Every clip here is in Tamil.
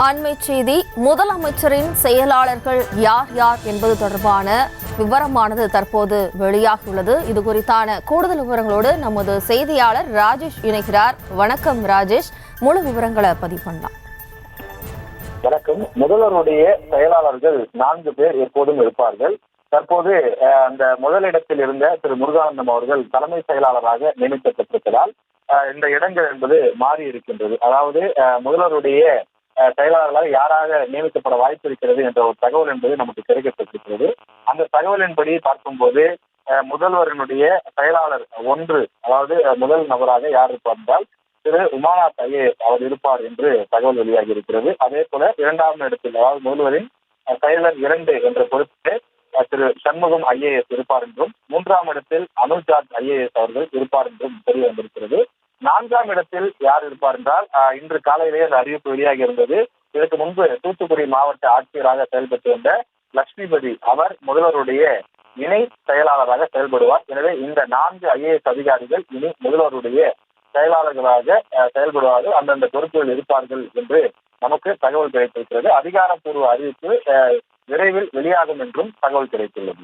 அண்மை செய்தி. முதலமைச்சரின் செயலாளர்கள் யார் யார் என்பது தொடர்பான விவரமானது தற்போது வெளியாகியுள்ளது. இது குறித்தான கூடுதல் விவரங்களோடு நமது செய்தியாளர் ராஜேஷ் இணைகிறார். வணக்கம் ராஜேஷ், முழு விவரங்களை பதிவு பண்ணலாம். வணக்கம். முதல்வருடைய செயலாளர்கள் 4 பேர் எப்போதும் இருப்பார்கள். தற்போது அந்த முதலிடத்தில் இருந்த திரு முருகானந்தம் அவர்கள் தலைமை செயலாளராக நியமிக்கப்பட்டிருப்பதால் இந்த இடங்கள் என்பது மாறி இருக்கின்றது. அதாவது முதல்வருடைய செயலாளர்களாக யாராக நியமிக்கப்பட வாய்ப்பு இருக்கிறது என்ற ஒரு தகவல் என்பது நமக்கு கிடைக்கப்பட்டிருக்கிறது. அந்த தகவலின்படி பார்க்கும்போது முதல்வரினுடைய செயலாளர் 1, அதாவது முதல் நபராக யார் இருப்பார் என்றால் திரு உமாநாத் ஐஏஎஸ் அவர் இருப்பார் என்று தகவல் வெளியாகி இருக்கிறது. அதே போல 2ஆம் இடத்தில், அதாவது முதல்வரின் செயலர் 2 என்ற பொறுப்பிலே திரு சண்முகம் ஐஏஎஸ் இருப்பார் என்றும், 3ஆம் இடத்தில் அனுஜாத் ஐஏஎஸ் அவர்கள் இருப்பார் என்றும் தெரிய வந்திருக்கிறது. 4ஆம் இடத்தில் யார் இருப்பார் என்றால் இன்று காலையிலேயே அந்த அறிவிப்பு வெளியாகி இருந்தது. இதற்கு முன்பு தூத்துக்குடி மாவட்ட ஆட்சியராக செயல்பட்டு வந்த லட்சுமிபதி அவர் முதல்வருடைய இணை செயலாளராக செயல்படுவார். எனவே இந்த 4 ஐஏஎஸ் அதிகாரிகள் இனி முதல்வருடைய செயலாளர்களாக செயல்படுவார்கள், அந்தந்த பொறுப்புகள் இருப்பார்கள் என்று நமக்கு தகவல் கிடைத்திருக்கிறது. அதிகாரப்பூர்வ அறிவிப்பு விரைவில் வெளியாகும் என்றும் தகவல் கிடைத்துள்ளது.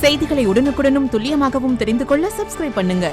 செய்திகளை உடனுக்குடனும் துல்லியமாகவும் தெரிந்து கொள்ள சப்ஸ்கிரைப் பண்ணுங்க.